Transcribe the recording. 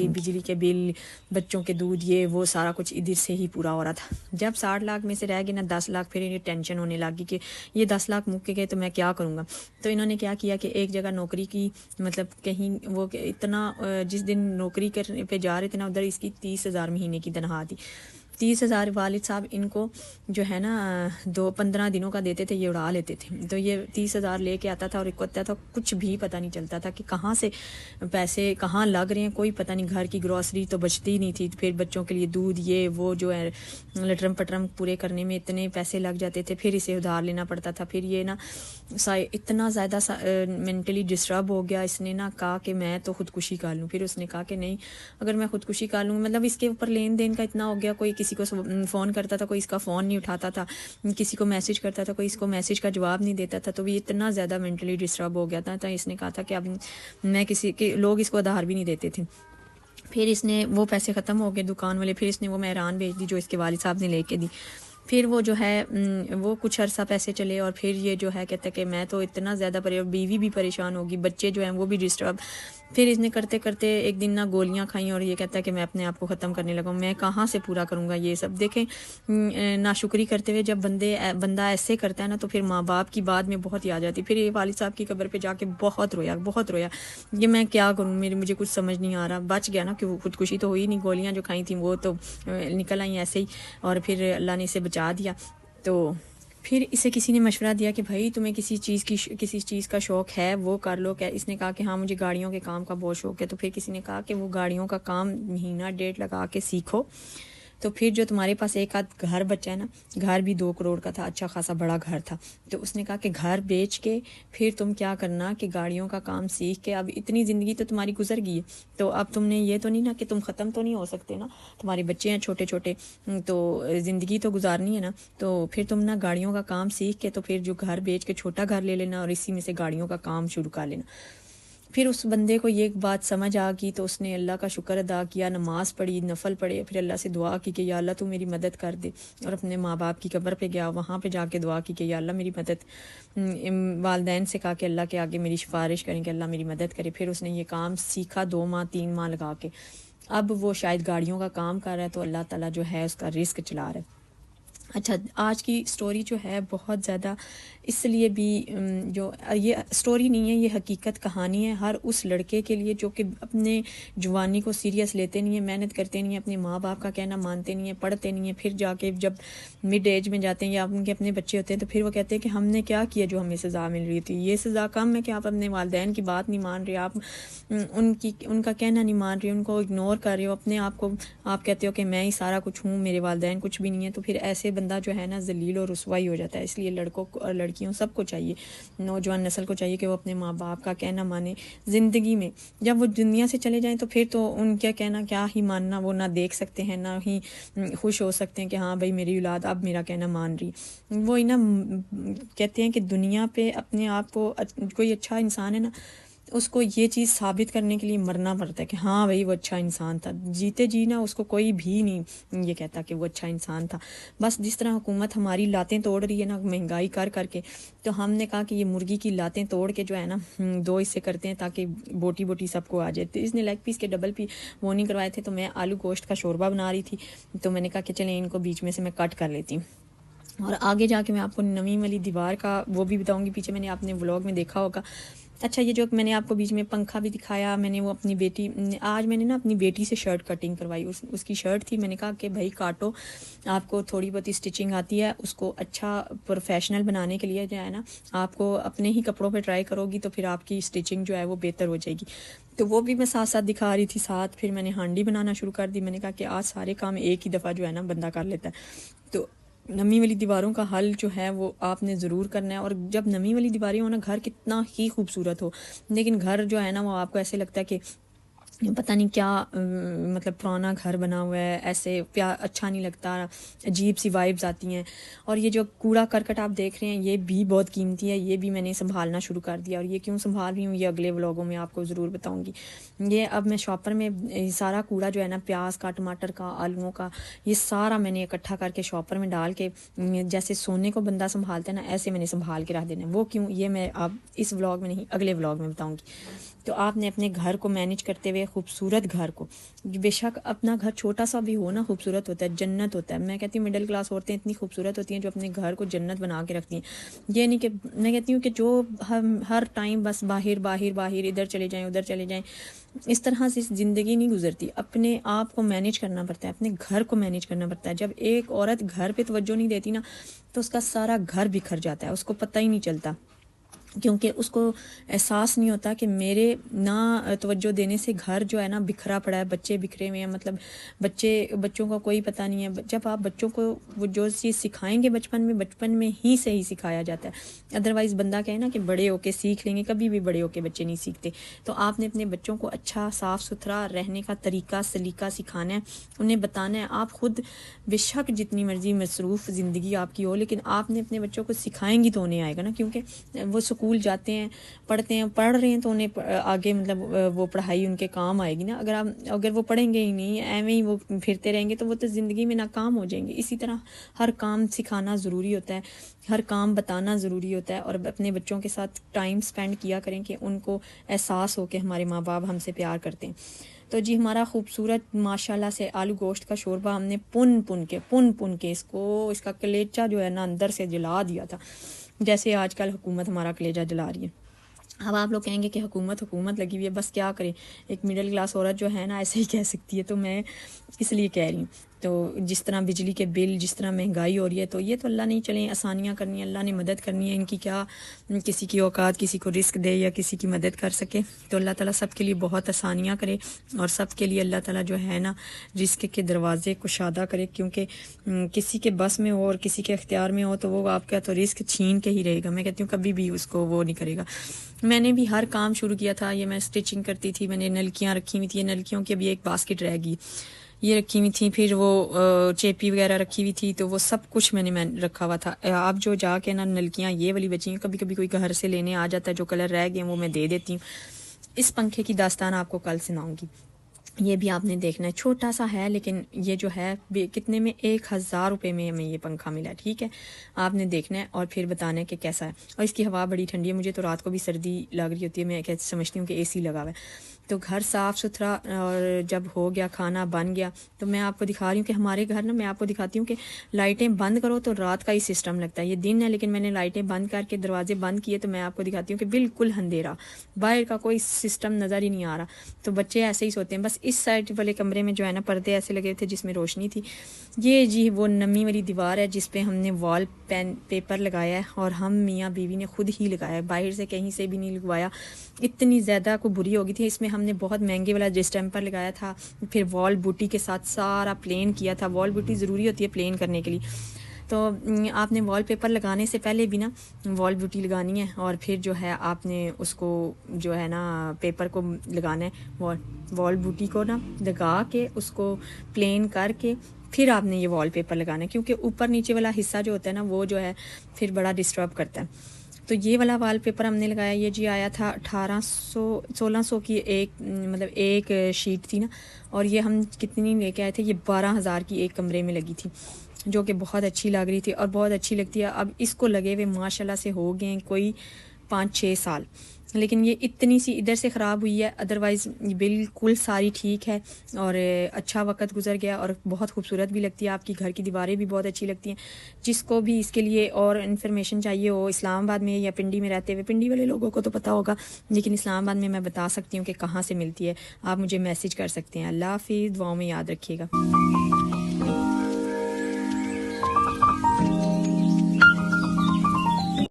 نوکری، بجلی کے بل، بچوں کے دودھ، یہ وہ سارا کچھ ادھر سے ہی پورا ہو رہا تھا. جب 60 لاکھ میں سے رہ گئے نا 10 لاکھ، پھر انہیں ٹینشن ہونے لگی کہ یہ 10 لاکھ مک گئے تو میں کیا کروں گا. تو انہوں نے کیا کیا کہ ایک جگہ نوکری کی، مطلب کہیں وہ اتنا جس دن نوکری کرنے پہ جا رہے تھے نا ادھر اس کی 30,000 مہینے کی تنخواہ تھی. 30,000 والد صاحب ان کو جو ہے نا 15 دنوں کا دیتے تھے، یہ اڑا لیتے تھے. تو یہ 30,000 لے کے آتا تھا اور اکتا تھا، کچھ بھی پتہ نہیں چلتا تھا کہ کہاں سے پیسے کہاں لگ رہے ہیں، کوئی پتہ نہیں. گھر کی گروسری تو بچتی ہی نہیں تھی، پھر بچوں کے لیے دودھ یہ وہ جو ہے لٹرم پٹرم پورے کرنے میں اتنے پیسے لگ جاتے تھے، پھر اسے ادھار لینا پڑتا تھا. پھر یہ نا اتنا زیادہ مینٹلی ڈسٹرب ہو گیا. اس نے نا کہا کہ میں تو خودکشی کر لوں. پھر اس نے کہا کہ نہیں، اگر میں خودکشی کر لوں، مطلب اس کے اوپر لین دین کا اتنا ہو گیا، کوئی کسی کو فون کرتا تھا، کوئی اس کا فون نہیں اٹھاتا تھا، کسی کو میسج کرتا تھا، کوئی اس کو میسج کا جواب نہیں دیتا تھا. تو یہ اتنا زیادہ مینٹلی ڈسٹرب ہو گیا تھا. تو اس نے کہا تھا کہ اب میں کسی کے لوگ اس کو ادھار بھی نہیں دیتے تھے. پھر اس نے وہ پیسے ختم ہو گئے دکان والے، پھر اس نے وہ مہران بھیج دی جو اس کے والد صاحب نے لے کے دی. پھر وہ جو ہے وہ کچھ عرصہ پیسے چلے اور پھر یہ جو ہے کہتا ہے کہ میں تو اتنا زیادہ بیوی بھی پریشان ہوگی، بچے جو ہیں وہ بھی ڈسٹرب. پھر اس نے کرتے کرتے ایک دن نہ گولیاں کھائیں اور یہ کہتا ہے کہ میں اپنے آپ کو ختم کرنے لگا ہوں، میں کہاں سے پورا کروں گا یہ سب۔ دیکھیں ناشکری کرتے ہوئے جب بندہ ایسے کرتا ہے نا تو پھر ماں باپ کی بات میں بہت یاد آتی۔ پھر یہ والد صاحب کی قبر پہ جا کے بہت رویا یہ میں کیا کروں، مجھے کچھ سمجھ نہیں آ رہا۔ بچ گیا نا کہ خودکشی تو ہوئی نہیں، گولیاں جو کھائی تھیں وہ تو نکل آئیں ایسے ہی، اور پھر اللہ نے اسے بچا دیا۔ تو پھر اسے کسی نے مشورہ دیا کہ بھائی تمہیں کسی چیز کا شوق ہے وہ کر لو۔ کہ اس نے کہا کہ ہاں مجھے گاڑیوں کے کام کا بہت شوق ہے۔ تو پھر کسی نے کہا کہ وہ گاڑیوں کا کام مہینہ ڈیڑھ لگا کے سیکھو، تو پھر جو تمہارے پاس ایک آدھ گھر بچا ہے نا، گھر بھی 2 کروڑ کا تھا، اچھا خاصا بڑا گھر تھا، تو اس نے کہا کہ گھر بیچ کے پھر تم کیا کرنا کہ گاڑیوں کا کام سیکھ کے، اب اتنی زندگی تو تمہاری گزر گئی ہے، تو اب تم نے یہ تو نہیں نا کہ تم ختم تو نہیں ہو سکتے نا، تمہارے بچے ہیں چھوٹے چھوٹے، تو زندگی تو گزارنی ہے نا، تو پھر تم نا گاڑیوں کا کام سیکھ کے تو پھر جو گھر بیچ کے چھوٹا گھر لے لینا اور اسی میں سے گاڑیوں کا کام شروع کر لینا۔ پھر اس بندے کو یہ بات سمجھ آ گئی تو اس نے اللہ کا شکر ادا کیا، نماز پڑھی، نفل پڑھے، پھر اللہ سے دعا کی کہ یا اللہ تو میری مدد کر دے، اور اپنے ماں باپ کی قبر پہ گیا، وہاں پہ جا کے دعا کی کہ یا اللہ میری مدد، والدین سے کہا کہ اللہ کے آگے میری سفارش کریں کہ اللہ میری مدد کرے۔ پھر اس نے یہ کام سیکھا 2 ماہ 3 ماہ لگا کے، اب وہ شاید گاڑیوں کا کام کر رہا ہے، تو اللہ تعالیٰ جو ہے اس کا رزق چلا رہا ہے۔ اچھا، آج کی سٹوری جو ہے بہت زیادہ اس لیے بھی جو یہ سٹوری نہیں ہے، یہ حقیقت کہانی ہے ہر اس لڑکے کے لیے جو کہ اپنے جوانی کو سیریس لیتے نہیں ہیں، محنت کرتے نہیں ہیں، اپنے ماں باپ کا کہنا مانتے نہیں ہیں، پڑھتے نہیں ہیں، پھر جا کے جب مڈ ایج میں جاتے ہیں یا ان کے اپنے بچے ہوتے ہیں تو پھر وہ کہتے ہیں کہ ہم نے کیا کیا جو ہمیں سزا مل رہی تھی، یہ سزا کم ہے کہ آپ اپنے والدین کی بات نہیں مان رہے، آپ ان کا کہنا نہیں مان رہے، ان کو اگنور کر رہے ہو، اپنے آپ کو آپ کہتے ہو کہ میں ہی سارا کچھ ہوں، میرے والدین کچھ بھی نہیں ہے، تو پھر ایسے بندہ جو ہے نا ذلیل اور رسوائی ہو جاتا ہے۔ اس لیے لڑکوں اور لڑکیوں سب کو چاہیے، نوجوان نسل کو چاہیے کہ وہ اپنے ماں باپ کا کہنا مانے زندگی میں۔ جب وہ دنیا سے چلے جائیں تو پھر تو ان کا کہنا کیا ہی ماننا، وہ نہ دیکھ سکتے ہیں، نہ ہی خوش ہو سکتے ہیں کہ ہاں بھائی میری اولاد اب میرا کہنا مان رہی۔ وہ نا کہتے ہیں کہ دنیا پہ اپنے آپ کو کوئی اچھا انسان ہے نا، اس کو یہ چیز ثابت کرنے کے لیے مرنا پڑتا ہے کہ ہاں بھائی وہ اچھا انسان تھا۔ جیتے جی نا اس کو کوئی بھی نہیں یہ کہتا کہ وہ اچھا انسان تھا۔ بس جس طرح حکومت ہماری لاتیں توڑ رہی ہے نا مہنگائی کر کے، تو ہم نے کہا کہ یہ مرغی کی لاتیں توڑ کے جو ہے نا 2 حصے کرتے ہیں تاکہ بوٹی سب کو آ جائے۔ تو اس نے لیگ پیس کے ڈبل وہ نہیں کروائے تھے، تو میں آلو گوشت کا شوربہ بنا رہی تھی، تو میں نے کہا کہ چلیں ان کو بیچ میں سے میں کٹ کر لیتی ہوں، اور آگے جا کے میں آپ کو نویں والی دیوار کا وہ بھی بتاؤں گی، پیچھے میں نے آپ نے ولاگ میں دیکھا ہوگا۔ اچھا، یہ جو میں نے آپ کو بیچ میں پنکھا بھی دکھایا، میں نے وہ اپنی بیٹی، آج میں نے نا اپنی بیٹی سے شرٹ کٹنگ کروائی، اس کی شرٹ تھی، میں نے کہا کہ بھائی کاٹو، آپ کو تھوڑی بہت اسٹچنگ آتی ہے، اس کو اچھا پروفیشنل بنانے کے لیے جو ہے نا آپ کو اپنے ہی کپڑوں پہ ٹرائی کرو گی تو پھر آپ کی اسٹچنگ جو ہے وہ بہتر ہو جائے گی۔ تو وہ بھی میں ساتھ دکھا رہی تھی، ساتھ پھر میں نے ہانڈی بنانا شروع کر دی۔ میں نے کہا کہ آج سارے کام ایک ہی دفعہ جو ہے نا بندہ کر لیتا ہے۔ تو نمی والی دیواروں کا حل جو ہے وہ آپ نے ضرور کرنا ہے، اور جب نمی والی دیواریں ہو نا، گھر کتنا ہی خوبصورت ہو، لیکن گھر جو ہے نا وہ آپ کو ایسے لگتا ہے کہ پتہ نہیں کیا مطلب پرانا گھر بنا ہوا ہے، ایسے اچھا نہیں لگتا، عجیب سی وائبز آتی ہیں۔ اور یہ جو کوڑا کرکٹ آپ دیکھ رہے ہیں یہ بھی بہت قیمتی ہے، یہ بھی میں نے سنبھالنا شروع کر دیا، اور یہ کیوں سنبھال رہی ہوں یہ اگلے ولاگوں میں آپ کو ضرور بتاؤں گی۔ یہ اب میں شاپر میں سارا کوڑا جو ہے نا پیاز کا، ٹماٹر کا، آلوؤں کا، یہ سارا میں نے اکٹھا کر کے شاپر میں ڈال کے جیسے سونے کو بندہ سنبھالتا ہے نا ایسے میں نے سنبھال کے رکھ دینا ہے۔ وہ کیوں، یہ میں اب اس ولاگ میں نہیں اگلے ولاگ میں بتاؤں گی۔ تو آپ نے اپنے گھر کو مینیج کرتے ہوئے خوبصورت گھر کو، بے شک اپنا گھر چھوٹا سا بھی ہو نا خوبصورت ہوتا ہے، جنت ہوتا ہے۔ میں کہتی ہوں مڈل کلاس عورتیں اتنی خوبصورت ہوتی ہیں جو اپنے گھر کو جنت بنا کے رکھتی ہیں۔ یہ نہیں کہ میں کہتی ہوں کہ جو ہر ٹائم بس باہر ادھر چلے جائیں ادھر چلے جائیں، اس طرح سے زندگی نہیں گزرتی۔ اپنے آپ کو مینیج کرنا پڑتا ہے، اپنے گھر کو مینیج کرنا پڑتا ہے۔ جب ایک عورت گھر پہ توجہ نہیں دیتی نا تو اس کا سارا گھر بکھر جاتا ہے، اس کو پتہ ہی نہیں چلتا، کیونکہ اس کو احساس نہیں ہوتا کہ میرے نہ توجہ دینے سے گھر جو ہے نا بکھرا پڑا ہے، بچے بکھرے ہوئے ہیں، مطلب بچوں کا کوئی پتہ نہیں ہے۔ جب آپ بچوں کو وہ جو چیز سکھائیں گے بچپن میں ہی صحیح سکھایا جاتا ہے، ادروائز بندہ کہے نا کہ بڑے ہو کے سیکھ لیں گے، کبھی بھی بڑے ہو کے بچے نہیں سیکھتے۔ تو آپ نے اپنے بچوں کو اچھا صاف ستھرا رہنے کا طریقہ سلیقہ سکھانا ہے، انہیں بتانا ہے۔ آپ خود بے شک جتنی مرضی مصروف زندگی آپ کی ہو، لیکن آپ نے اپنے بچوں کو سکھائیں گی تو انہیں آئے گا نا، کیونکہ وہ سکول جاتے ہیں پڑھ رہے ہیں تو انہیں آگے مطلب وہ پڑھائی ان کے کام آئے گی نا. اگر وہ پڑھیں گے ہی نہیں، ایویں ہی وہ پھرتے رہیں گے تو وہ تو زندگی میں ناکام ہو جائیں گے. اسی طرح ہر کام سکھانا ضروری ہوتا ہے، ہر کام بتانا ضروری ہوتا ہے، اور اپنے بچوں کے ساتھ ٹائم سپینڈ کیا کریں کہ ان کو احساس ہو کہ ہمارے ماں باپ ہم سے پیار کرتے ہیں. تو جی ہمارا خوبصورت ماشاءاللہ سے آلو گوشت کا شوربہ ہم نے پن کے اس کا کلیجہ جو ہے نا اندر سے جلا دیا تھا، جیسے آج کل حکومت ہمارا کلیجہ جلا رہی ہے. اب آپ لوگ کہیں گے کہ حکومت لگی ہوئی ہے، بس کیا کریں، ایک مڈل کلاس عورت جو ہے نا ایسے ہی کہہ سکتی ہے، تو میں اس لیے کہہ رہی ہوں. تو جس طرح بجلی کے بل، جس طرح مہنگائی ہو رہی ہے، تو یہ تو اللہ نہیں چلیں آسانیاں کرنی ہے، اللہ نے مدد کرنی ہے. ان کی کیا کسی کی اوقات کسی کو رزق دے یا کسی کی مدد کر سکے، تو اللہ تعالیٰ سب کے لیے بہت آسانیاں کرے، اور سب کے لیے اللہ تعالیٰ جو ہے نا رزق کے دروازے کشادہ کرے. کیونکہ کسی کے بس میں ہو اور کسی کے اختیار میں ہو تو وہ آپ کا تو رزق چھین کے ہی رہے گا. میں کہتی ہوں کبھی بھی اس کو وہ نہیں کرے گا. میں نے بھی ہر کام شروع کیا تھا، یہ میں سٹیچنگ کرتی تھی، میں نے نلکیاں رکھی ہوئی تھی، نلکیوں کی ابھی ایک باسکٹ رہ گئی، یہ رکھی ہوئی تھی، پھر وہ چیپی وغیرہ رکھی ہوئی تھی، تو وہ سب کچھ میں نے رکھا ہوا تھا. اب جو جا کے نا نلکیاں یہ والی بچی ہیں، کبھی کبھی کوئی گھر سے لینے آ جاتا ہے، جو کلر رہ گئے وہ میں دے دیتی ہوں. اس پنکھے کی داستان آپ کو کل سناؤں گی، یہ بھی آپ نے دیکھنا ہے. چھوٹا سا ہے لیکن یہ جو ہے کتنے میں 1000 روپے میں ہمیں یہ پنکھا ملا. ٹھیک ہے، آپ نے دیکھنا ہے اور پھر بتانا ہے کہ کیسا ہے. اور اس کی ہوا بڑی ٹھنڈی ہے، مجھے تو رات کو بھی سردی لگ رہی ہوتی ہے، میں سمجھتی ہوں کہ اے سی لگا ہوا ہے. تو گھر صاف ستھرا اور جب ہو گیا، کھانا بن گیا، تو میں آپ کو دکھا رہی ہوں کہ ہمارے گھر نا، میں آپ کو دکھاتی ہوں کہ لائٹیں بند کرو تو رات کا ہی سسٹم لگتا ہے. یہ دن ہے لیکن میں نے لائٹیں بند کر کے دروازے بند کیے، تو میں آپ کو دکھاتی ہوں کہ بالکل اندھیرا، باہر کا کوئی سسٹم نظر ہی نہیں آ رہا. تو بچے ایسے ہی سوتے ہیں. بس اس سائڈ والے کمرے میں جو ہے نا پردے ایسے لگے تھے جس میں روشنی تھی. یہ جی وہ نمی والی دیوار ہے جس پہ ہم نے وال پیپر لگایا ہے، اور ہم میاں بیوی نے خود ہی لگایا ہے، باہر سے کہیں سے بھی نہیں لگوایا. اتنی زیادہ کو بری ہو گئی تھی. اس میں ہم نے بہت مہنگے والا ڈسٹمپر لگایا تھا، پھر وال بوٹی کے ساتھ سارا پلین کیا تھا. وال بوٹی ضروری ہوتی ہے پلین کرنے کے لیے. تو آپ نے وال پیپر لگانے سے پہلے بھی نا وال بوٹی لگانی ہے، اور پھر جو ہے آپ نے اس کو جو ہے نا پیپر کو لگانا ہے، وال بوٹی کو نا لگا کے اس کو پلین کر کے پھر آپ نے یہ وال پیپر لگانا ہے. کیونکہ اوپر نیچے والا حصہ جو ہوتا ہے نا وہ جو ہے پھر بڑا ڈسٹرب کرتا ہے. تو یہ والا وال پیپر ہم نے لگایا. یہ جی آیا تھا 1600 کی ایک شیٹ تھی نا، اور یہ ہم کتنی لے کے آئے تھے، یہ 12000 کی ایک کمرے میں لگی تھی، جو کہ بہت اچھی لگ رہی تھی اور بہت اچھی لگتی ہے. اب اس کو لگے ہوئے ماشاءاللہ سے ہو گئے کوئی 5-6 سال، لیکن یہ اتنی سی ادھر سے خراب ہوئی ہے، ادروائز بالکل ساری ٹھیک ہے. اور اچھا وقت گزر گیا اور بہت خوبصورت بھی لگتی ہے. آپ کی گھر کی دیواریں بھی بہت اچھی لگتی ہیں. جس کو بھی اس کے لیے اور انفارمیشن چاہیے ہو، اسلام آباد میں یا پنڈی میں رہتے ہوئے، پنڈی والے لوگوں کو تو پتہ ہوگا، لیکن اسلام آباد میں بتا سکتی ہوں کہ کہاں سے ملتی ہے. آپ مجھے میسج کر سکتے ہیں. اللہ حافظ، دعاؤں میں یاد رکھیے گا.